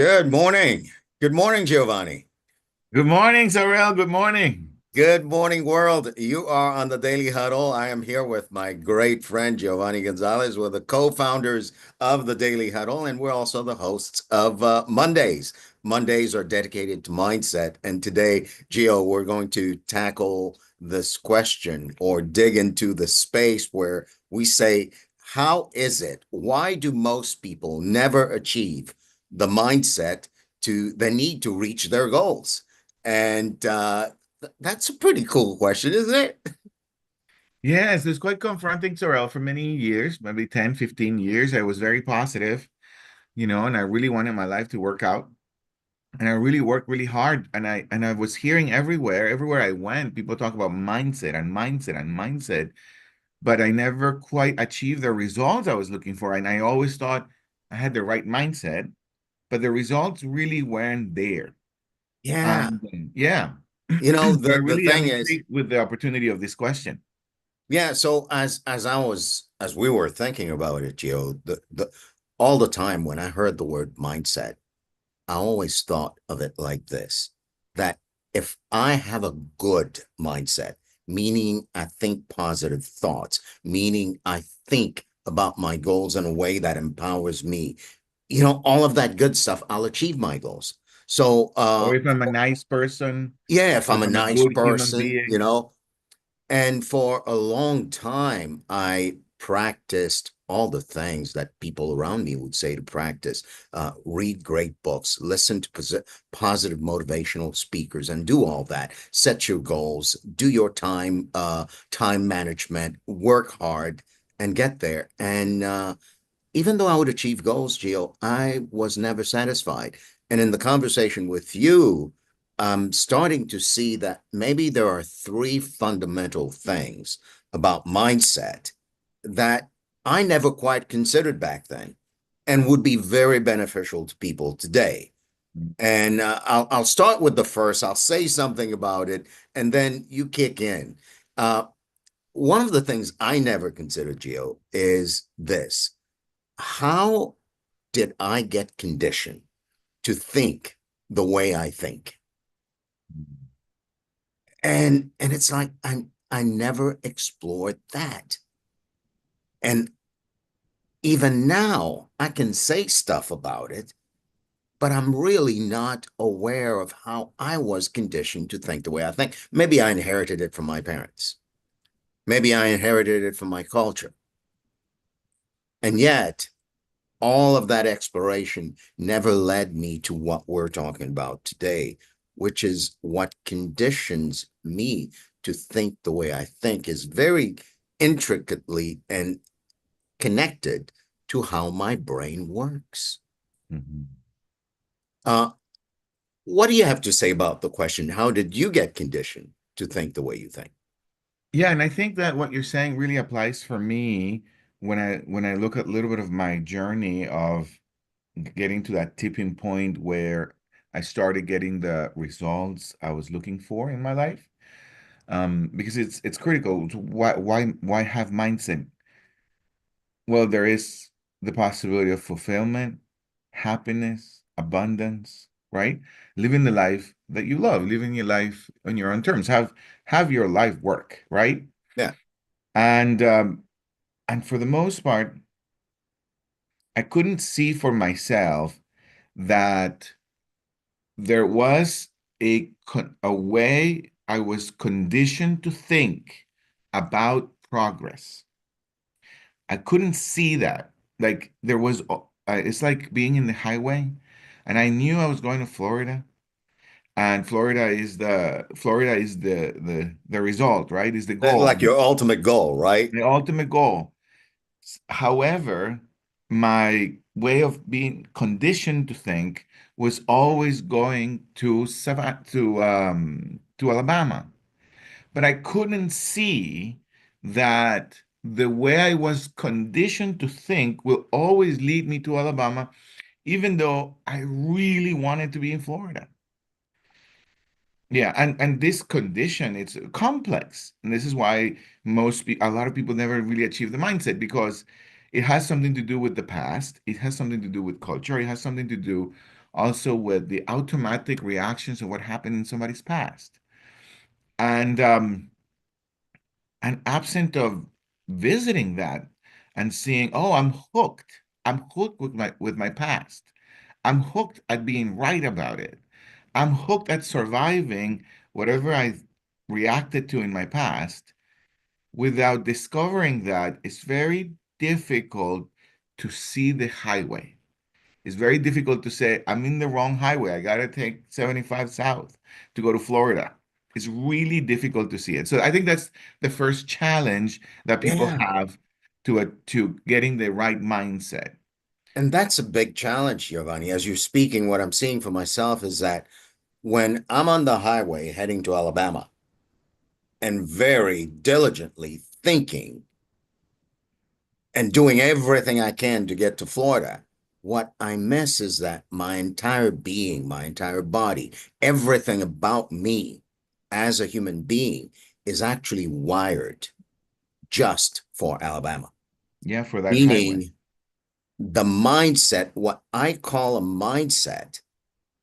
Good morning. Good morning, Giovanni. Good morning, Saurel. Good morning. Good morning, world. You are on the Daily Huddle. I am here with my great friend Giovanni Gonzalez. We're the co-founders of the Daily Huddle, and we're also the hosts of Mondays. Mondays are dedicated to mindset. And today, Gio, we're going to tackle this question or dig into the space where we say, how is it? Why do most people never achieve the mindset to the need to reach their goals? And that's a pretty cool question, isn't it? Yes, it's quite confronting, Saurel. For many years, maybe 10, 15 years, I was very positive, and I really wanted my life to work out. And I really worked really hard. And I was hearing everywhere I went, people talk about mindset and mindset and mindset, but I never quite achieved the results I was looking for. And I always thought I had the right mindset, but the results really weren't there. Yeah. Yeah. You know, So I the really am thing is, intrigued with the opportunity of this question. yeah, so as we were thinking about it, Gio, the all the time when I heard the word mindset, I always thought of it like this, that if I have a good mindset, meaning I think positive thoughts, meaning I think about my goals in a way that empowers me, all of that good stuff, I'll achieve my goals. So, Or if I'm a nice person, yeah, if or I'm if a I'm a nice good human person, being. and for a long time, I practiced all the things that people around me would say to practice. Read great books, listen to positive motivational speakers, and do all that. Set your goals, do your time management, work hard, and get there. And even though I would achieve goals, Gio, I was never satisfied. And in the conversation with you, I'm starting to see that maybe there are three fundamental things about mindset that I never quite considered back then and would be very beneficial to people today. And I'll start with the first. I'll say something about it, and then you kick in. Uh, one of the things I never considered, Gio, is this: how did I get conditioned to think the way I think? And it's like I never explored that. And even now I can say stuff about it, but I'm really not aware of how I was conditioned to think the way I think. Maybe I inherited it from my parents. Maybe I inherited it from my culture. And yet all of that exploration never led me to what we're talking about today, which is what conditions me to think the way I think is very intricately and connected to how my brain works. Mhm. Uh, what do you have to say about the question? How did you get conditioned to think the way you think? Yeah, and I think that what you're saying really applies for me when I look at a little bit of my journey of getting to that tipping point where I started getting the results I was looking for in my life. Because it's critical. Why have mindset? Well, there is the possibility of fulfillment, happiness, abundance, right? Living the life that you love, living your life on your own terms. Have your life work, right? Yeah, And um, and for the most part, I couldn't see for myself that there was a way I was conditioned to think about progress. I couldn't see that. Like there was, it's like being in the highway, and I knew I was going to Florida, and Florida is the result, right? Is the goal, like your ultimate goal, right? the ultimate goal. However, my way of being conditioned to think was always going to Alabama. But I couldn't see that the way I was conditioned to think will always lead me to Alabama, even though I really wanted to be in Florida. Yeah, and this condition, it's complex. And this is why a lot of people never really achieve the mindset because it has something to do with the past. It has something to do with culture. It has something to do also with the automatic reactions of what happened in somebody's past. And absent of visiting that and seeing, oh, I'm hooked. I'm hooked with my past. I'm hooked at being right about it. I'm hooked at surviving whatever I reacted to in my past. Without discovering that, it's very difficult to see the highway. It's very difficult to say, I'm in the wrong highway. I got to take 75 south to go to Florida. It's really difficult to see it. So I think that's the first challenge that people Yeah. have to getting the right mindset. And that's a big challenge, Giovanni. As you're speaking, what I'm seeing for myself is that when I'm on the highway heading to Alabama and very diligently thinking and doing everything I can to get to Florida, what I miss is that my entire being, my entire body, everything about me as a human being is actually wired just for Alabama. Yeah, for that highway. Meaning the mindset, what I call a mindset,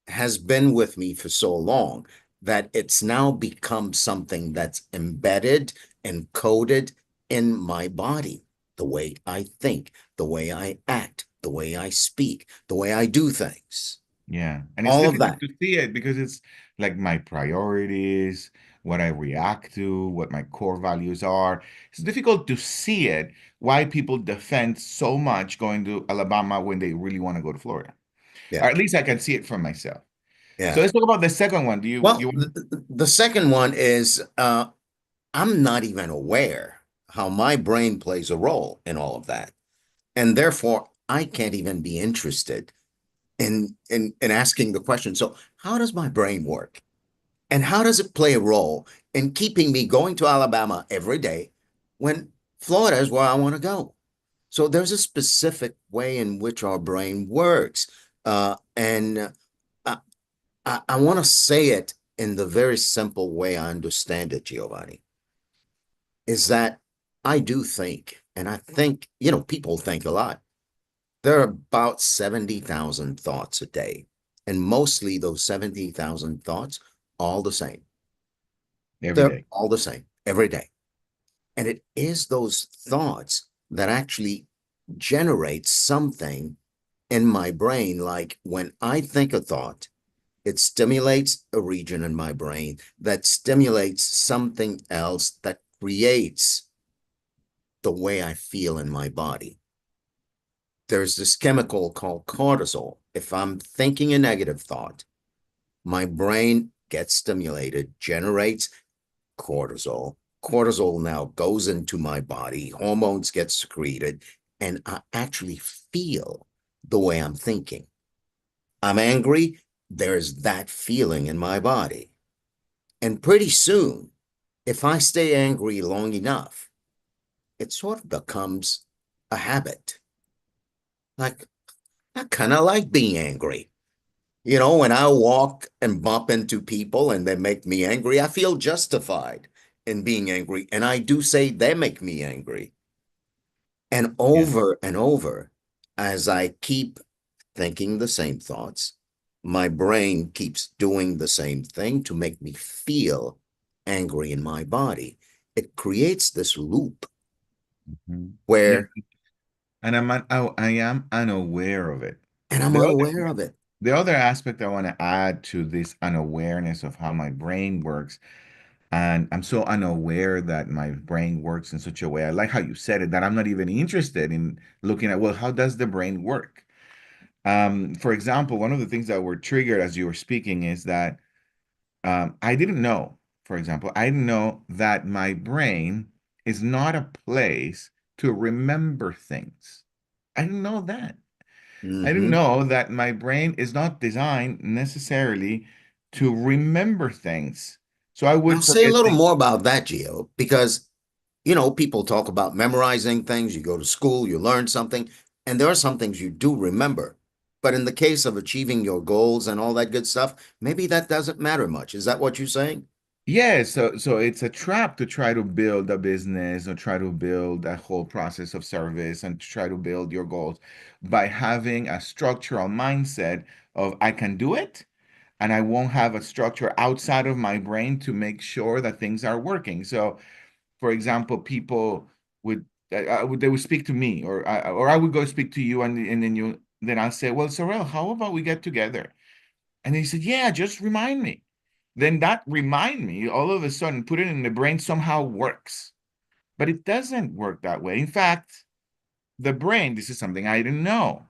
has been with me for so long that it's now become something that's embedded and coded in my body. The way I think, the way I act, the way I speak, the way I do things, Yeah. And it's all of difficult that. to see it because it's like my priorities, what I react to, what my core values are. It's difficult to see it, why people defend so much going to Alabama when they really want to go to Florida. Or Yeah. at least I can see it from myself. So Yeah. let's talk about the second one. Do you Well, want the second one is I'm not even aware how my brain plays a role in all of that. And therefore, I can't even be interested in asking the question. So, how does my brain work? And how does it play a role in keeping me going to Alabama every day when Florida is where I want to go? So there's a specific way in which our brain works. And I want to say it in the very simple way I understand it, Giovanni, is that I do think, and I think, people think a lot. There are about 70,000 thoughts a day. And mostly those 70,000 thoughts, all the same. every They're day? all the same every day. And it is those thoughts that actually generate something in my brain. Like when I think a thought, it stimulates a region in my brain that stimulates something else that creates the way I feel in my body. There's this chemical called cortisol. If I'm thinking a negative thought, my brain gets stimulated, generates cortisol. Cortisol now goes into my body, hormones get secreted, and I actually feel the way I'm thinking. I'm angry, there's that feeling in my body. And pretty soon, if I stay angry long enough, it sort of becomes a habit. Like, I kind of like being angry. When I walk and bump into people and they make me angry, I feel justified in being angry. And I do say they make me angry. Yeah. And over, as I keep thinking the same thoughts, my brain keeps doing the same thing to make me feel angry in my body. It creates this loop Mhm. Yeah. where, And I am unaware of it. and I'm The other unaware of it. the other aspect I want to add to this unawareness of how my brain works, and I'm so unaware that my brain works in such a way. I like how you said it, that I'm not even interested in looking at, well, how does the brain work? For example, one of the things that were triggered as you were speaking is that I didn't know, for example, I didn't know that my brain is not a place to remember things. I didn't know that. I didn't Hmm. know that my brain is not designed necessarily to remember things. So I Now would say a forget little things. more about that, Gio, because people talk about memorizing things. You go to school, you learn something, and there are some things you do remember. But in the case of achieving your goals and all that good stuff, maybe that doesn't matter much. Is that what you're saying? Yeah, so it's a trap to try to build a business or try to build a whole process of service and to try to build your goals by having a structural mindset of I can do it and I won't have a structure outside of my brain to make sure that things are working. So, for example, people would, they would speak to me or I would go speak to you and then I'll say, well, Sorel, how about we get together? And he said, yeah, just remind me. Then that remind me all of a sudden, put it in the brain somehow works. But it doesn't work that way. In fact, the brain, this is something I didn't know.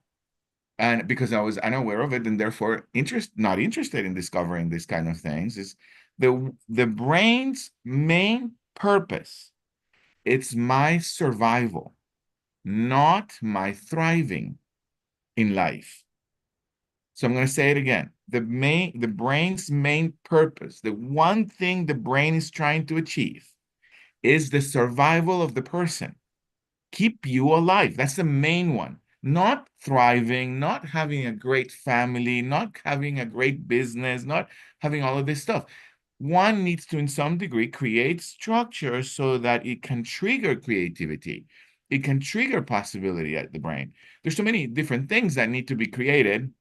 And because I was unaware of it and therefore not interested in discovering these kind of things, is the brain's main purpose. It's my survival, not my thriving in life. So I'm going to say it again. The brain's main purpose, the one thing the brain is trying to achieve is the survival of the person. Keep you alive. That's the main one. Not thriving, not having a great family, not having a great business, not having all of this stuff. One needs to, in some degree, create structure so that it can trigger creativity. It can trigger possibility at the brain. There's so many different things that need to be created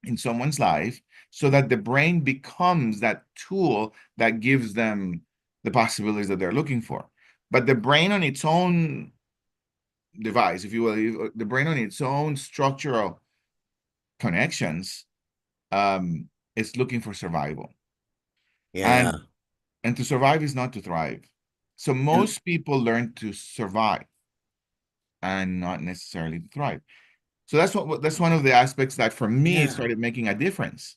in someone's life so that the brain becomes that tool that gives them the possibilities that they're looking for. But the brain on its own device, if you will, the brain on its own structural connections, is looking for survival. Yeah. And to survive is not to thrive. So And most people learn to survive and not necessarily to thrive. So that's one of the aspects that for me yeah. started making a difference.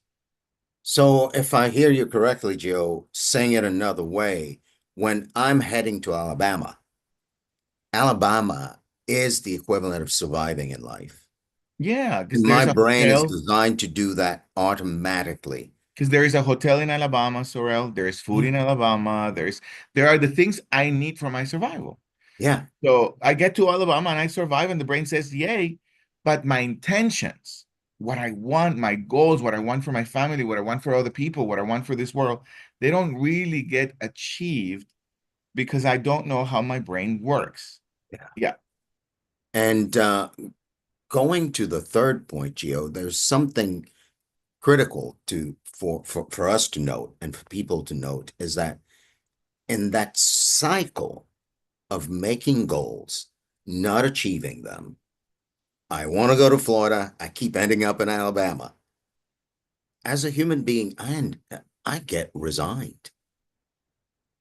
So if I hear you correctly, Joe, saying it another way, when I'm heading to Alabama, Alabama is the equivalent of surviving in life. Yeah, because And my there's a brain is hotel. designed to do that automatically. Because there is a hotel in Alabama, Sorel. There's food Yeah. in Alabama. There are the things I need for my survival. Yeah. So I get to Alabama and I survive, and the brain says, "Yay!" But my intentions, what I want, my goals, what I want for my family, what I want for other people, what I want for this world, they don't really get achieved because I don't know how my brain works. Yeah. Yeah, And going to the third point, Gio, there's something critical to for us to note and for people to note is that in that cycle of making goals, not achieving them, I want to go to Florida, I keep ending up in Alabama. As a human being, I get resigned.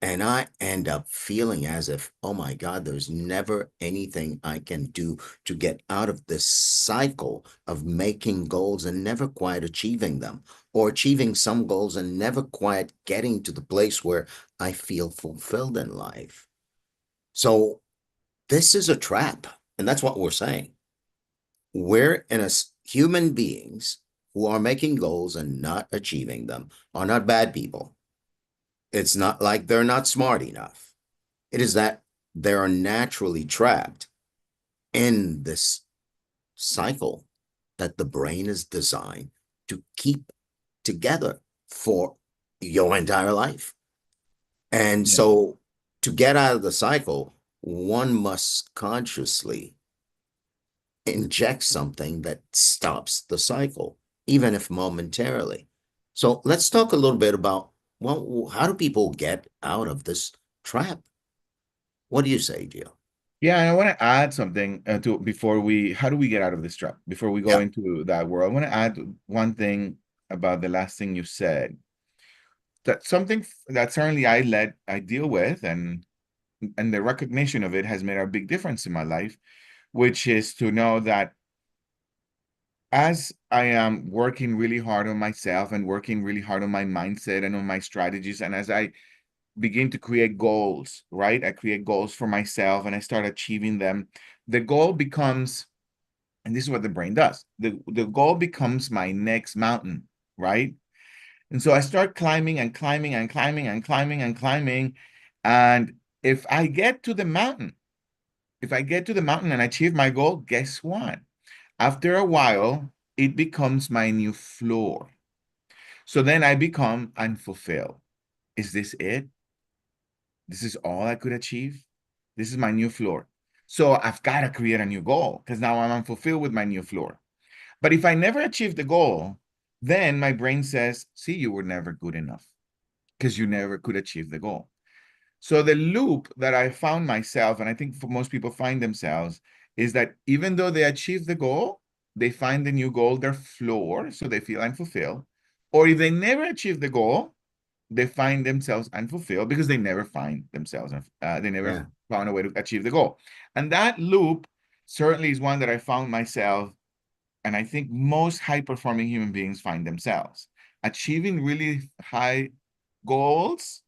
And I end up feeling as if, oh my God, there's never anything I can do to get out of this cycle of making goals and never quite achieving them, or achieving some goals and never quite getting to the place where I feel fulfilled in life. So this is a trap. And that's what we're saying. We're in human beings who are making goals and not achieving them are not bad people. It's not like they're not smart enough. It is that they are naturally trapped in this cycle that the brain is designed to keep together for your entire life. And yeah, so to get out of the cycle, one must consciously inject something that stops the cycle, even if momentarily. So let's talk a little bit about, well, how do people get out of this trap? What do you say, Gio? yeah. And I want to add something to before we. How do we get out of this trap? Before we go Yeah. into that world, I want to add one thing about the last thing you said. That something that certainly I deal with, and the recognition of it has made a big difference in my life, which is to know that as I am working really hard on myself and working really hard on my mindset and on my strategies, and as I begin to create goals, right? I create goals for myself and I start achieving them. The goal becomes, and this is what the brain does, the goal becomes my next mountain, right? And so I start climbing and climbing and climbing and climbing and climbing. And if I get to the mountain, if I get to the mountain and achieve my goal, guess what? After a while, it becomes my new floor. So then I become unfulfilled. is this it? This is all I could achieve? This is my new floor. So I've got to create a new goal because now I'm unfulfilled with my new floor. But if I never achieve the goal, then my brain says, see, you were never good enough because you never could achieve the goal. So the loop that I found myself, and I think for most people find themselves, is that even though they achieve the goal, they find the new goal their floor, so they feel unfulfilled. Or if they never achieve the goal, they find themselves unfulfilled because they never find themselves, they never Yeah. found a way to achieve the goal. And that loop certainly is one that I found myself, and I think most high performing human beings find themselves achieving really high goals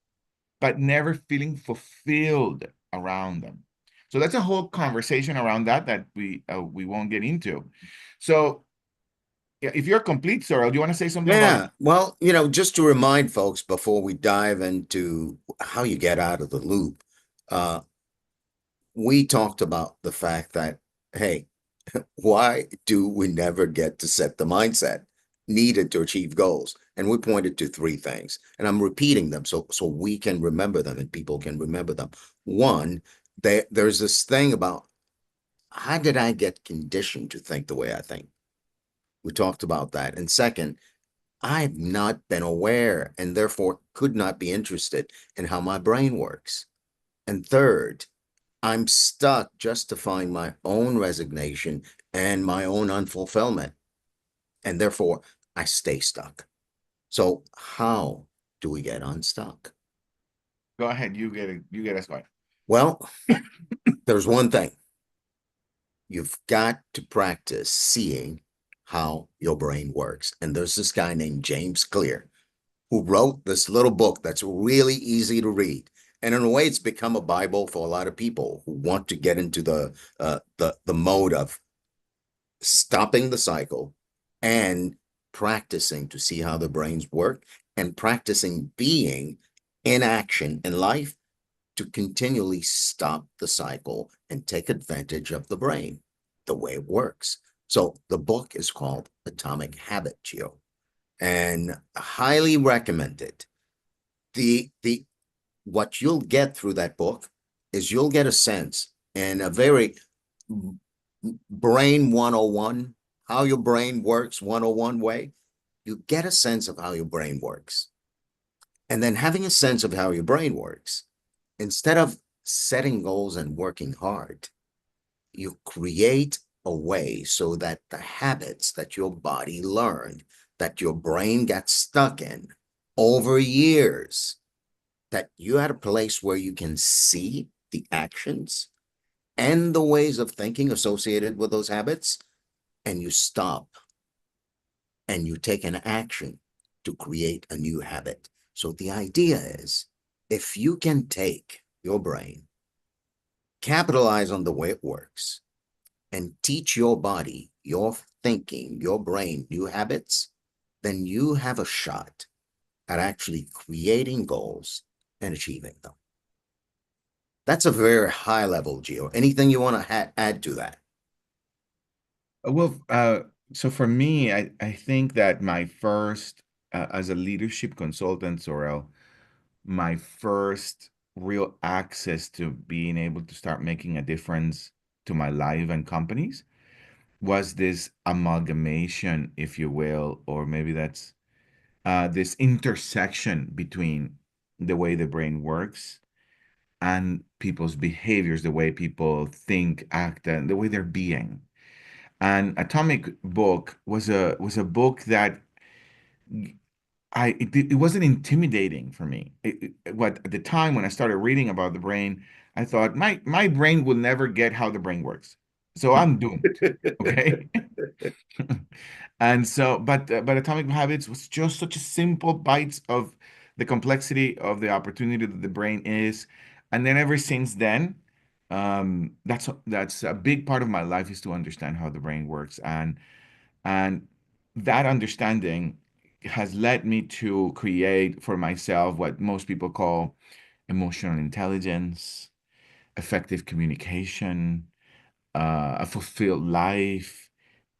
but never feeling fulfilled around them. So that's a whole conversation around that we won't get into. So yeah, if you're complete, Sorrel, do you want to say something about? Yeah. Well, just to remind folks before we dive into how you get out of the loop, uh, we talked about the fact that, hey, why do we never get to set the mindset needed to achieve goals? And we pointed to three things, and I'm repeating them so we can remember them and people can remember them. One, there's this thing about how did I get conditioned to think the way I think? We talked about that. And second, I've not been aware and therefore could not be interested in how my brain works. And third, I'm stuck justifying my own resignation and my own unfulfillment. And therefore, I stay stuck. So, how do we get unstuck? Go ahead, you get us going. Well, there's one thing you've got to practice seeing how your brain works. And there's this guy named James Clear who wrote this little book that's really easy to read. And in a way, it's become a Bible for a lot of people who want to get into the mode of stopping the cycle and practicing to see how the brains work and practicing being in action in life to continually stop the cycle and take advantage of the brain, the way it works. So the book is called Atomic Habit, Gio, and highly recommended. The what you'll get through that book is you'll get a sense in a very brain 101, how your brain works 101 way. You get a sense of how your brain works. And then having a sense of how your brain works, instead of setting goals and working hard, you create a way so that the habits that your body learned, that your brain got stuck in over years, that you at a place where you can see the actions and the ways of thinking associated with those habits, and you stop and you take an action to create a new habit. So the idea is if you can take your brain, capitalize on the way it works, and teach your body, your thinking, your brain new habits, then you have a shot at actually creating goals and achieving them. That's a very high level, Gio. Anything you want to add to that? Well, so for me, I think that my first, as a leadership consultant, Sorel, my first real access to being able to start making a difference to my life and companies was this amalgamation, if you will, or maybe that's this intersection between the way the brain works and people's behaviors, the way people think, act, and the way they're being. And Atomic Book was a book that it wasn't intimidating for me. What at the time when I started reading about the brain, I thought my brain will never get how the brain works, so I'm doomed. Okay. And so, but Atomic Habits was just such a simple bites of the complexity of the opportunity that the brain is, and then ever since then, that's a big part of my life is to understand how the brain works, and that understanding has led me to create for myself what most people call emotional intelligence, effective communication, a fulfilled life,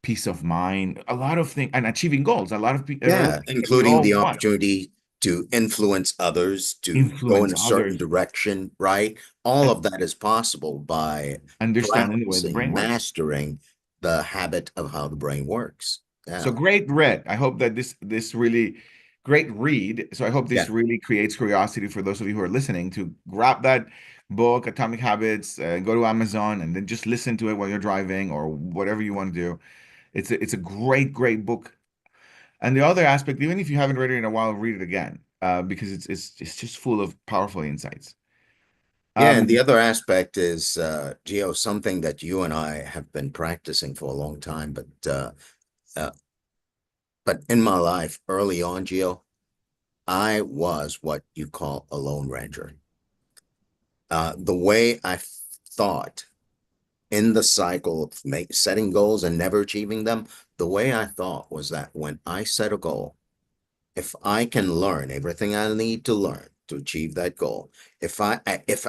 peace of mind, a lot of things, and achieving goals. A lot of people, Yeah, we including all the want. opportunity to influence others, to go in influence a certain others, direction, right? All and of that is possible by understanding the way the practicing, brain works. mastering the habit of how the brain works. So Yeah. great read. I hope that this really great read. So I hope this Yeah. really creates curiosity for those of you who are listening to grab that book, Atomic Habits, go to Amazon and then just listen to it while you're driving or whatever you want to do. It's a great book. And the other aspect, even if you haven't read it in a while, read it again because it's just full of powerful insights. Yeah. And the Um, other aspect is, Gio, something that you and I have been practicing for a long time, uh, but in my life early on, Gio, I was what you call a lone ranger. The way I thought in the cycle of setting goals and never achieving them, the way I thought was that when I set a goal, if I can learn everything I need to learn to achieve that goal, if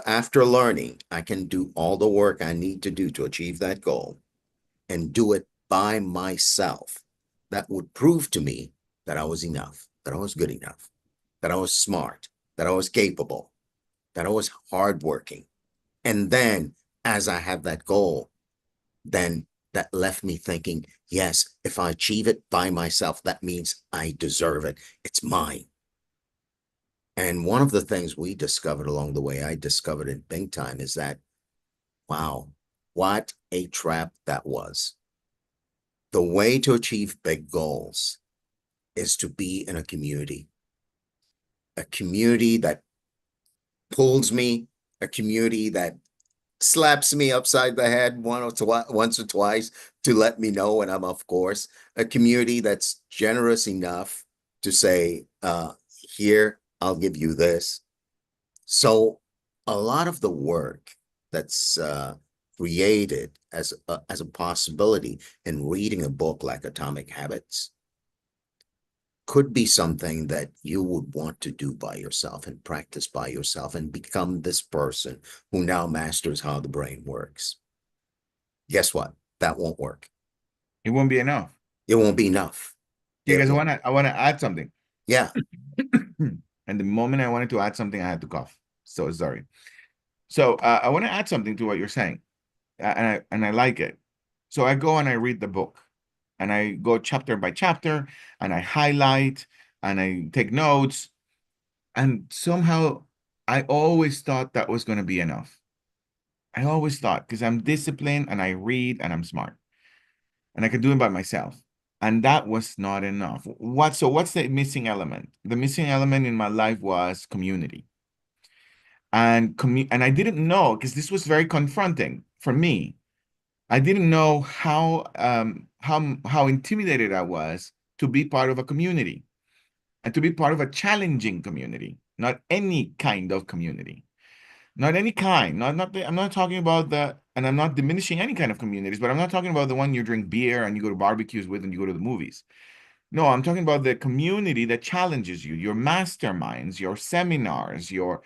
after learning I can do all the work I need to do to achieve that goal and do it by myself, that would prove to me that I was enough, that I was good enough, that I was smart, that I was capable, that I was hardworking. And then as I have that goal, then that left me thinking, yes, if I achieve it by myself, that means I deserve it. It's mine. And one of the things we discovered along the way, I discovered in big time, is that, wow, what a trap that was. The way to achieve big goals is to be in a community that pulls me, a community that slaps me upside the head once or twice to let me know when I'm off course. A community that's generous enough to say, here, I'll give you this. So a lot of the work that's created as a possibility in reading a book like Atomic Habits could be something that you would want to do by yourself and practice by yourself and become this person who now masters how the brain works. Guess what? That won't work. it won't be enough. It won't be enough. Okay, It guys, won't. I wanna add something. Yeah. And the moment I wanted to add something, I had to cough. So sorry. So I want to add something to what you're saying, and I like it. So I go and I read the book, and I go chapter by chapter, and I highlight, and I take notes, and somehow I always thought that was going to be enough. I always thought because I'm disciplined and I read and I'm smart and I can do it by myself. And that was not enough. What's the missing element? The missing element in my life was community. And I didn't know because this was very confronting for me. I didn't know how intimidated I was to be part of a community and to be part of a challenging community, not any kind of community. Not any kind. I'm not talking about and I'm not diminishing any kind of communities, but I'm not talking about the one you drink beer and you go to barbecues with and you go to the movies. No, I'm talking about the community that challenges you, your masterminds, your seminars, your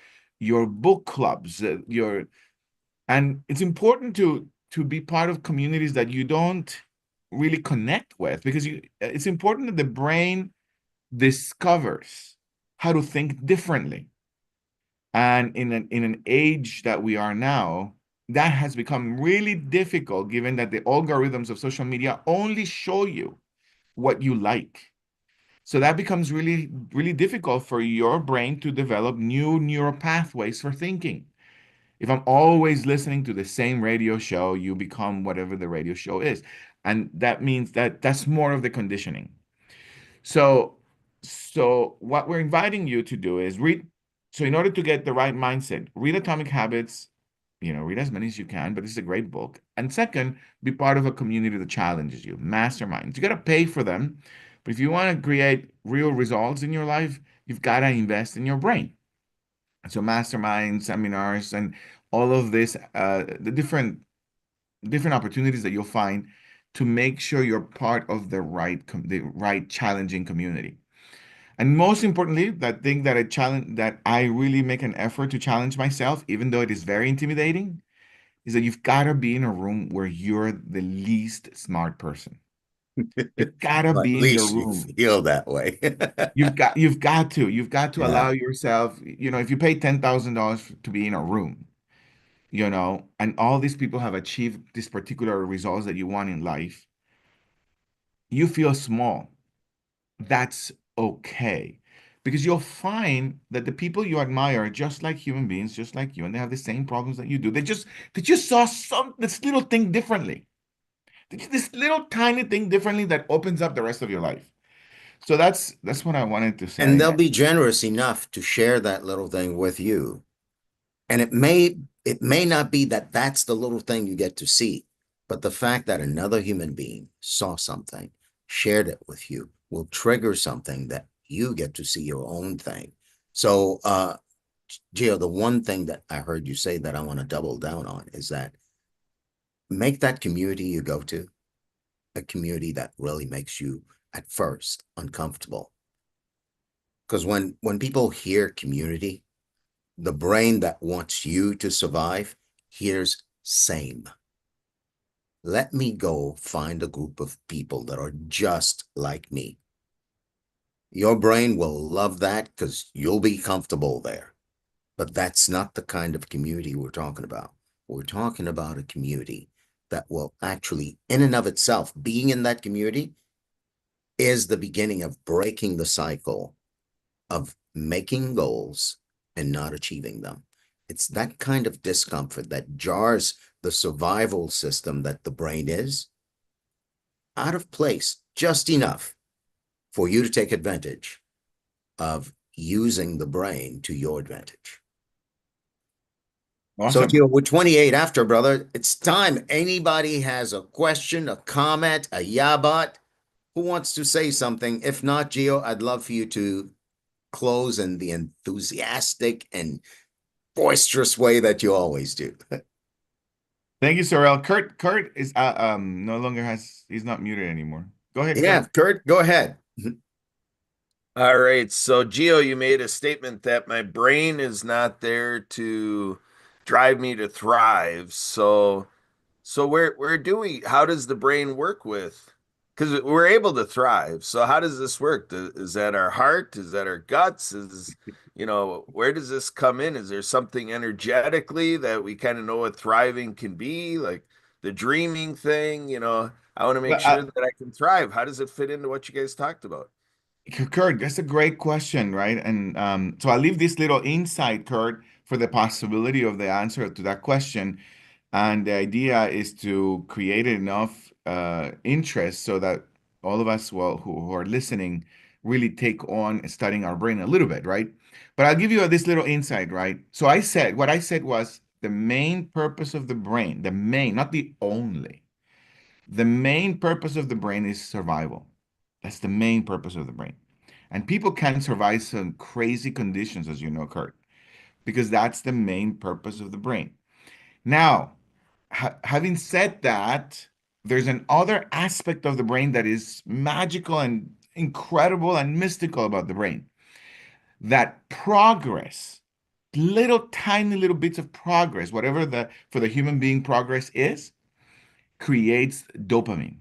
book clubs, and it's important to be part of communities that you don't really connect with because it's important that the brain discovers how to think differently. And in an age that we are now, that has become really difficult given that the algorithms of social media only show you what you like. So that becomes really difficult for your brain to develop new neural pathways for thinking. If I'm always listening to the same radio show, you become whatever the radio show is. And that means that that's more of the conditioning. So, so what we're inviting you to do is read. So in order to get the right mindset, read Atomic Habits, read as many as you can, but this is a great book. And second, be part of a community that challenges you, masterminds. You got to pay for them. But if you want to create real results in your life, you've got to invest in your brain. So masterminds, seminars, and all of this, the different opportunities that you'll find to make sure you're part of the right challenging community. And most importantly, that thing that I really make an effort to challenge myself, even though it is very intimidating, is that you've got to be in a room where you're the least smart person. You've got to Well, at be in the least you room. feel that way. You've got to Yeah. allow yourself, if you pay $10,000 to be in a room, and all these people have achieved these particular results that you want in life, you feel small. That's okay. Because you'll find that the people you admire are just like human beings, just like you, and they have the same problems that you do. They just saw this little thing differently. This little tiny thing differently that opens up the rest of your life. So that's what I wanted to And say. they'll be generous enough to share that little thing with you. And it may not be that that's the little thing you get to see, but the fact that another human being saw something, shared it with you, will trigger something that you get to see your own thing. So, Gio, the one thing that I heard you say that I want to double down on is that make that community you go to a community that really makes you at first uncomfortable. Because when people hear community, the brain that wants you to survive hears same. Let me go find a group of people that are just like me. Your brain will love that because you'll be comfortable there. But that's not the kind of community we're talking about. We're talking about a community that will actually, in and of itself, being in that community is the beginning of breaking the cycle of making goals and not achieving them. It's that kind of discomfort that jars the survival system that the brain is out of place just enough for you to take advantage of using the brain to your advantage. So, Awesome. Gio, we're 28 after, brother. It's time. Anybody has a question, a comment, a yabat? Who wants to say something? If not, Gio, I'd love for you to close in the enthusiastic and boisterous way that you always do. Thank you, Sorel. Kurt is no longer he's not muted anymore. Go ahead, Yeah, Kurt. Kurt, go ahead. All right. So, Gio, you made a statement that my brain is not there to drive me to thrive. So where do we, how does the brain work with? Because we're able to thrive. So how does this work? Is that our heart? Is that our guts? Where does this come in? Is there something energetically that we kind of know what thriving can be? Like the dreaming thing, I want to make Well, sure that I can thrive. How does it fit into what you guys talked about? Kurt, that's a great question, right? And so I leave this little insight, Kurt, for the possibility of the answer to that question. And the idea is to create enough interest so that all of us, well, who are listening, really take on studying our brain a little bit, right? But I'll give you this little insight, right? So what I said was the main purpose of the brain, the main, not the only. The main purpose of the brain is survival. That's the main purpose of the brain. And people can survive some crazy conditions, as you know, Kurt, because that's the main purpose of the brain. Now, having said that, there's an other aspect of the brain that is magical and incredible and mystical about the brain. That progress, little tiny little bits of progress, whatever the for the human being progress is, creates dopamine.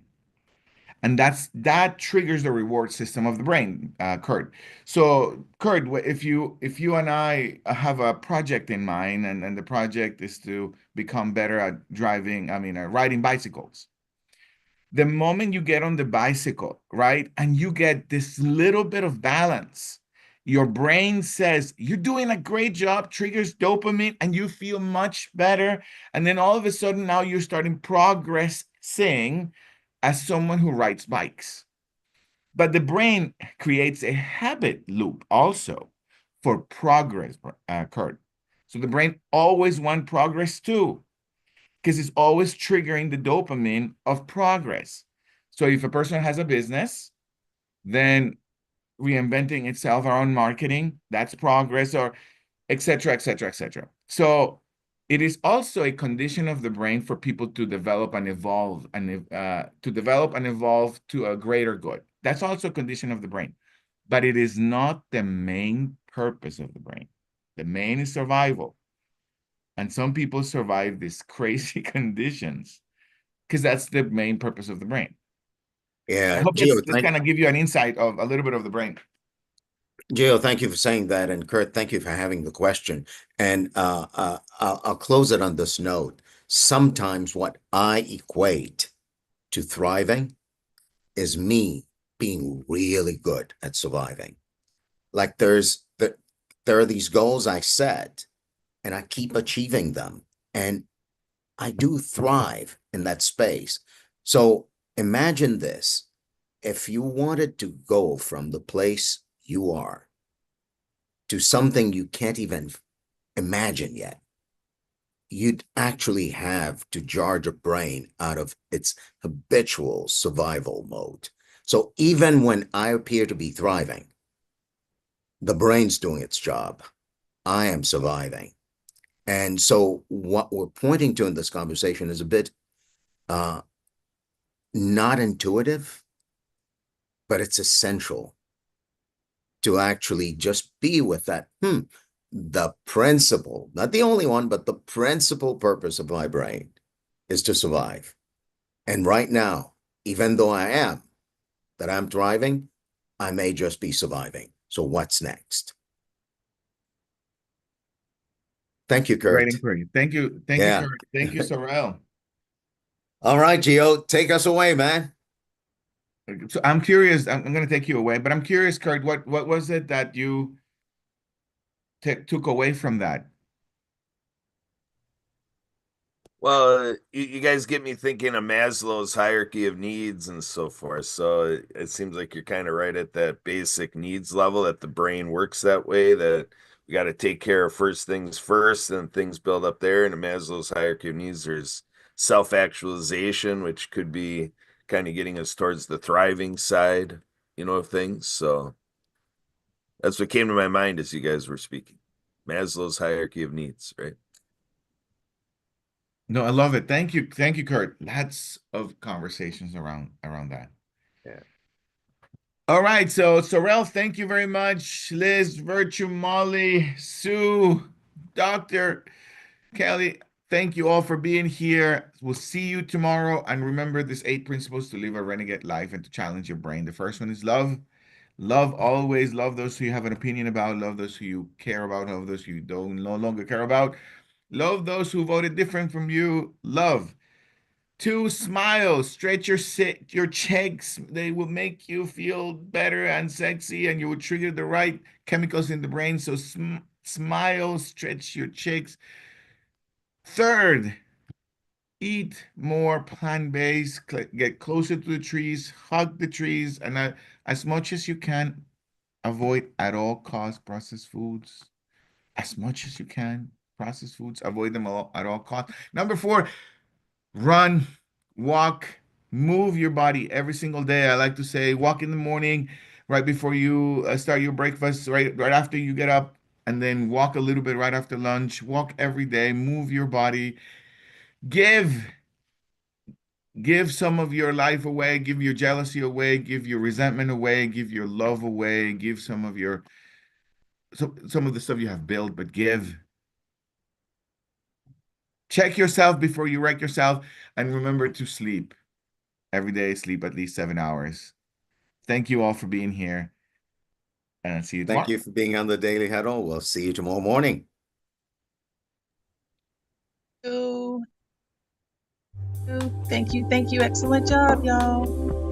And that triggers the reward system of the brain, Kurt. So, Kurt, if you and I have a project in mind, and the project is to become better at driving, I mean, riding bicycles. The moment you get on the bicycle, right, and you get this little bit of balance, your brain says you're doing a great job, triggers dopamine, and you feel much better. And then all of a sudden, now you're starting progressing as someone who rides bikes. But the brain creates a habit loop also for progress, Kurt. So the brain always wants progress too, because it's always triggering the dopamine of progress. So if a person has a business, then reinventing itself around marketing, that's progress, or et cetera, et cetera, et cetera. So it is also a condition of the brain for people to develop and evolve to a greater good. That's also a condition of the brain, but it is not the main purpose of the brain. The main is survival. And some people survive these crazy conditions because that's the main purpose of the brain. I Yeah, hope this kind of give you an insight of a little bit of the brain. Gio, thank you for saying that, and Kurt, thank you for having the question. And I'll close it on this note. Sometimes what I equate to thriving is me being really good at surviving. Like there are these goals I set, and I keep achieving them, and I do thrive in that space. So imagine this: if you wanted to go from the place you are to something you can't even imagine yet, you'd actually have to charge a brain out of its habitual survival mode. So even when I appear to be thriving, the brain's doing its job. I am surviving. And so what we're pointing to in this conversation is a bit uh, not intuitive, but it's essential to actually just be with that. The principal, not the only one, but the principal purpose of my brain is to survive. And right now, even though I'm thriving, I may just be surviving. So what's next? Thank you, Great Kurt. inquiry. Thank you. Thank you, Yeah. Kurt. Thank you, Saurel. All right, Gio, take us away, man. So I'm curious. I'm going to take you away, but I'm curious, Kurt. What was it that you took away from that? Well, you guys get me thinking of Maslow's hierarchy of needs and so forth. So it seems like you're kind of right at that basic needs level, that the brain works that way, that we got to take care of first things first, and things build up there. And in Maslow's hierarchy of needs, there's self-actualization, which could be kind of getting us towards the thriving side, of things. So that's what came to my mind as you guys were speaking. Maslow's hierarchy of needs, right? No, I love it. Thank you, Kurt. Lots of conversations around that. Yeah. All right, so Sorrel, thank you very much. Liz, Virtue, Molly, Sue, Doctor, Kelly, thank you all for being here. We'll see you tomorrow. And remember these 8 principles to live a renegade life and to challenge your brain. The first one is love. Love always. Love those who you have an opinion about. Love those who you care about. Love those who you don't no longer care about. Love those who voted different from you. Love. 2, smile. Stretch your cheeks. They will make you feel better and sexy, and you will trigger the right chemicals in the brain. So smile, stretch your cheeks. 3rd, eat more plant-based. Get closer to the trees. Hug the trees, and as much as you can, avoid at all costs processed foods. As much as you can, processed foods, avoid them at all costs. Number 4, run, walk, move your body every single day. I like to say walk in the morning, right before you start your breakfast, right after you get up, and then walk a little bit right after lunch. Walk every day, move your body. Give give some of your life away, give your jealousy away, give your resentment away, give your love away, give some of the stuff you have built, but give. Check yourself before you wreck yourself, and remember to sleep. Every day, sleep at least 7 hours. Thank you all for being here, and I'll see you Thank tomorrow. you for being on the Daily Huddle. We'll see you tomorrow morning. you. Thank you. Thank you. Excellent job, y'all.